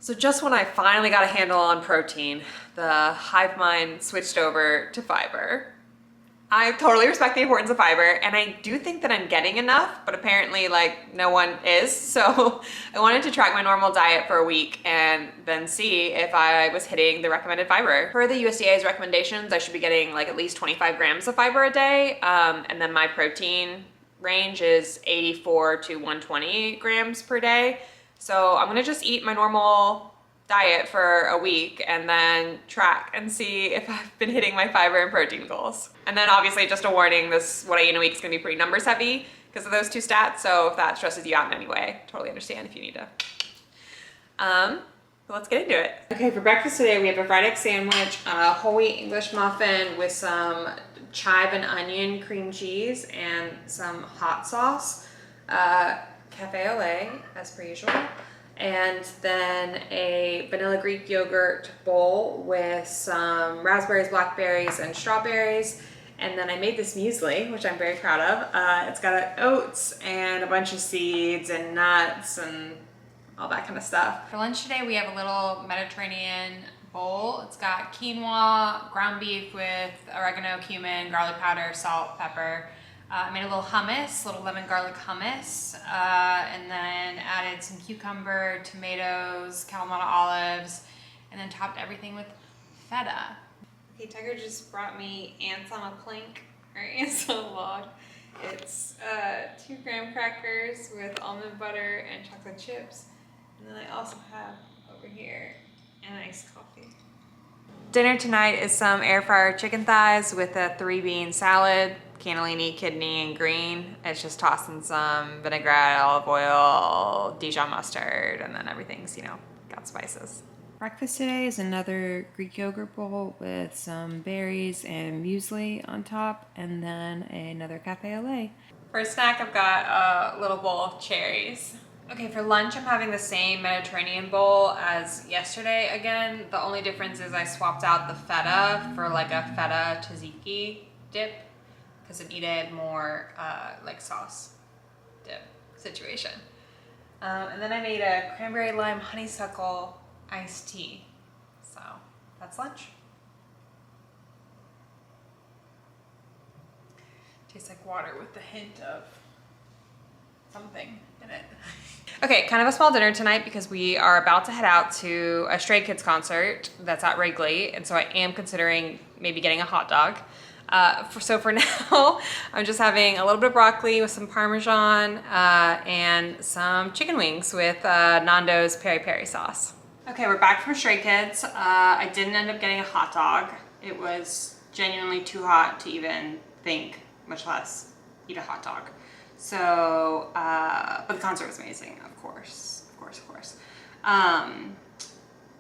So just when I finally got a handle on protein, the hive mind switched over to fiber. I totally respect the importance of fiber, and I do think that I'm getting enough, but apparently like no one is. So I wanted to track my normal diet for a week and then see if I was hitting the recommended fiber. Per the USDA's recommendations, I should be getting like at least 25 grams of fiber a day. And then my protein range is 84 to 120 grams per day. So I'm gonna just eat my normal diet for a week and then track and see if I've been hitting my fiber and protein goals. And then obviously just a warning, this what I eat in a week is gonna be pretty numbers heavy because of those two stats. So if that stresses you out in any way, totally understand if you need to. But let's get into it. Okay, for breakfast today we have a fried egg sandwich, a whole wheat English muffin with some chive and onion cream cheese and some hot sauce, cafe au lait as per usual, and then a vanilla Greek yogurt bowl with some raspberries, blackberries, and strawberries. And then I made this muesli, which I'm very proud of. It's got oats and a bunch of seeds and nuts and all that kind of stuff. For lunch today, we have a little Mediterranean bowl. It's got quinoa, ground beef with oregano, cumin, garlic powder, salt, pepper. I made a little hummus, little lemon garlic hummus, and then added some cucumber, tomatoes, Kalamata olives, and then topped everything with feta. Okay, Tiger just brought me ants on a plank, or ants on a log. It's 2 graham crackers with almond butter and chocolate chips. And then I also have over here an iced coffee. Dinner tonight is some air fryer chicken thighs with a 3-bean salad, cannellini, kidney, and green. It's just tossing some vinaigrette, olive oil, Dijon mustard, and then everything's, you know, got spices. Breakfast today is another Greek yogurt bowl with some berries and muesli on top, and then another cafe au lait. For a snack, I've got a little bowl of cherries. Okay, for lunch, I'm having the same Mediterranean bowl as yesterday again. The only difference is I swapped out the feta for like a feta tzatziki dip because it needed more like sauce dip situation. And then I made a cranberry lime honeysuckle iced tea. So that's lunch. Tastes like water with a hint of something in it. Okay, kind of a small dinner tonight because we are about to head out to a Stray Kids concert that's at Wrigley, and so I am considering maybe getting a hot dog. So for now, I'm just having a little bit of broccoli with some Parmesan and some chicken wings with Nando's peri peri sauce. Okay, we're back from Stray Kids. I didn't end up getting a hot dog. It was genuinely too hot to even think, much less eat a hot dog. So, but the concert was amazing, of course. I'm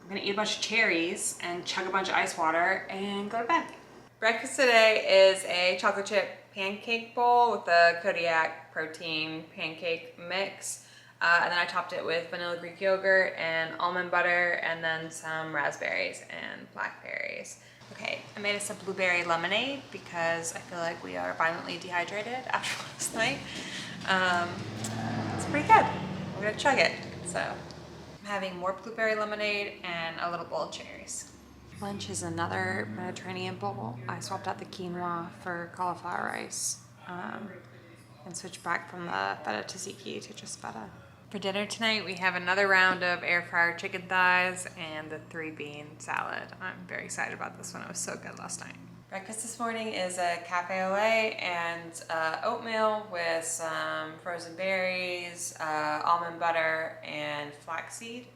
gonna eat a bunch of cherries and chug a bunch of ice water and go to bed. Breakfast today is a chocolate chip pancake bowl with a Kodiak protein pancake mix. And then I topped it with vanilla Greek yogurt and almond butter and then some raspberries and blackberries. Okay, I made us a blueberry lemonade because I feel like we are violently dehydrated after last night. It's pretty good. We're gonna chug it. So I'm having more blueberry lemonade and a little bowl of cherries. Lunch is another Mediterranean bowl. I swapped out the quinoa for cauliflower rice and switched back from the feta tzatziki to just feta. For dinner tonight, we have another round of air fryer chicken thighs and the 3-bean salad. I'm very excited about this one. It was so good last night. Breakfast this morning is a cafe au lait and oatmeal with some frozen berries, almond butter, and flaxseed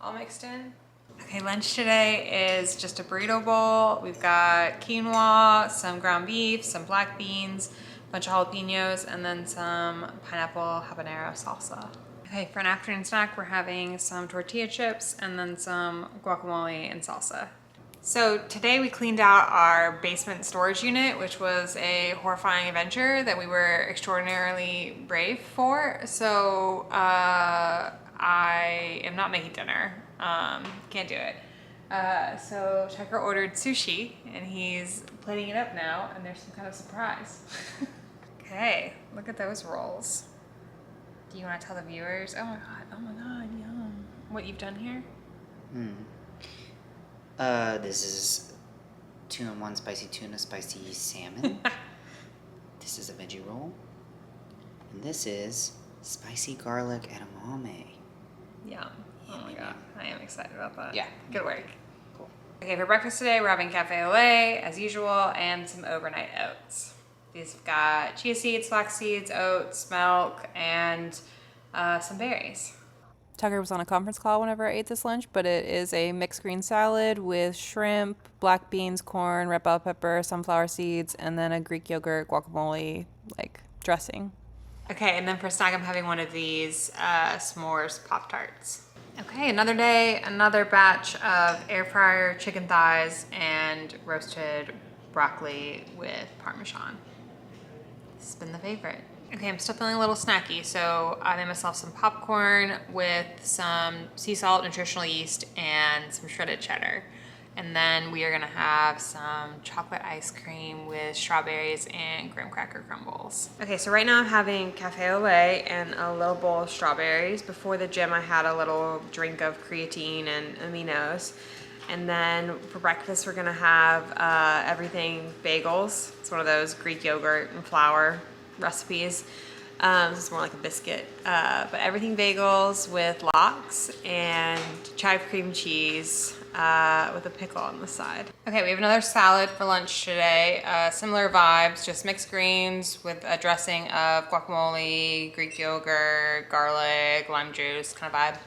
all mixed in. Okay, lunch today is just a burrito bowl. We've got quinoa, some ground beef, some black beans, a bunch of jalapenos, and then some pineapple habanero salsa. Okay, for an afternoon snack, we're having some tortilla chips and then some guacamole and salsa. So today we cleaned out our basement storage unit, which was a horrifying adventure that we were extraordinarily brave for. So I am not making dinner. Can't do it. So Tucker ordered sushi and he's plating it up now and there's some kind of surprise. Okay, look at those rolls. Do you want to tell the viewers? Oh my god, yum. What you've done here? This is 2-in-1 spicy tuna, spicy salmon. This is a veggie roll. And this is spicy garlic edamame. Yum. Oh my god, I am excited about that. Yeah. Good work. Cool. Okay, for breakfast today, we're having cafe au lait, as usual, and some overnight oats. These have got chia seeds, flax seeds, oats, milk, and some berries. Tucker was on a conference call whenever I ate this lunch, but it is a mixed green salad with shrimp, black beans, corn, red bell pepper, sunflower seeds, and then a Greek yogurt guacamole like dressing. Okay, and then for snack, I'm having one of these s'mores Pop-Tarts. Okay, another day, another batch of air fryer chicken thighs and roasted broccoli with Parmesan. This has been the favorite. Okay, I'm still feeling a little snacky, so I made myself some popcorn with some sea salt, nutritional yeast, and some shredded cheddar. And then we are gonna have some chocolate ice cream with strawberries and graham cracker crumbles. Okay, so right now I'm having cafe au lait and a little bowl of strawberries. Before the gym, I had a little drink of creatine and aminos. And then for breakfast, we're gonna have everything bagels. It's one of those Greek yogurt and flour recipes. It's more like a biscuit, but everything bagels with lox and chive cream cheese with a pickle on the side. Okay, we have another salad for lunch today. Similar vibes, just mixed greens with a dressing of guacamole, Greek yogurt, garlic, lime juice kind of vibe.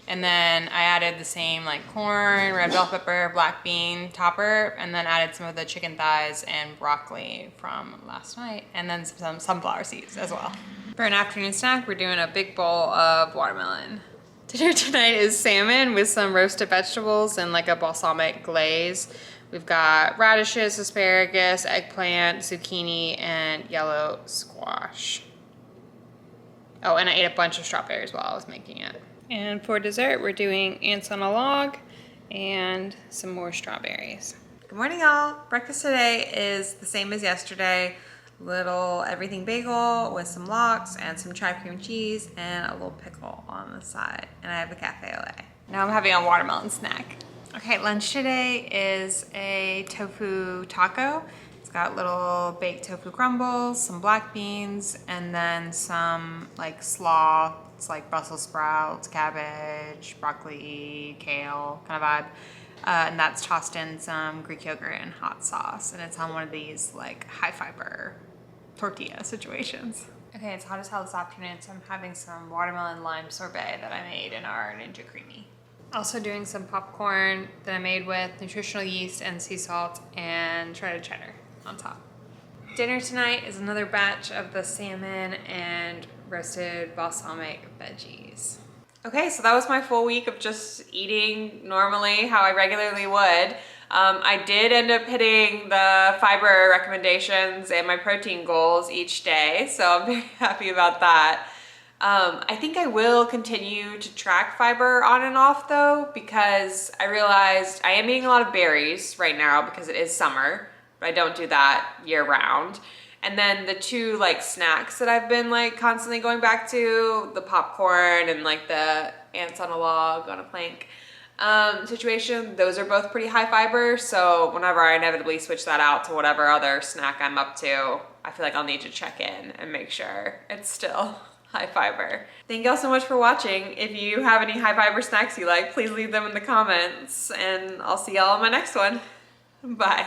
And then I added the same like corn, red bell pepper, black bean topper, and then added some of the chicken thighs and broccoli from last night, and then some sunflower seeds as well. For an afternoon snack, we're doing a big bowl of watermelon. Dinner tonight is salmon with some roasted vegetables and like a balsamic glaze. We've got radishes, asparagus, eggplant, zucchini, and yellow squash. Oh, and I ate a bunch of strawberries while I was making it. And for dessert, we're doing ants on a log and some more strawberries. Good morning, y'all. Breakfast today is the same as yesterday. Little everything bagel with some lox and some chive cream cheese and a little pickle on the side. And I have a cafe au lait. Now I'm having a watermelon snack. Okay, lunch today is a tofu taco. It's got little baked tofu crumbles, some black beans, and then some like slaw. It's like Brussels sprouts, cabbage, broccoli, kale kind of vibe. And that's tossed in some Greek yogurt and hot sauce. And it's on one of these like high fiber tortilla situations. Okay, it's hot as hell this afternoon, so I'm having some watermelon lime sorbet that I made in our Ninja Creamy. Also doing some popcorn that I made with nutritional yeast and sea salt and shredded cheddar on top. Dinner tonight is another batch of the salmon and roasted balsamic veggies. Okay, so that was my full week of just eating normally how I regularly would. I did end up hitting the fiber recommendations and my protein goals each day, so I'm very happy about that. I think I will continue to track fiber on and off though, because I realized I am eating a lot of berries right now because it is summer, but I don't do that year round. And then the two like snacks that I've been like constantly going back to, the popcorn and like the ants on a log on a plank situation, those are both pretty high fiber. So whenever I inevitably switch that out to whatever other snack I'm up to, I feel like I'll need to check in and make sure it's still high fiber. Thank y'all so much for watching. If you have any high fiber snacks you like, please leave them in the comments and I'll see y'all in my next one. Bye.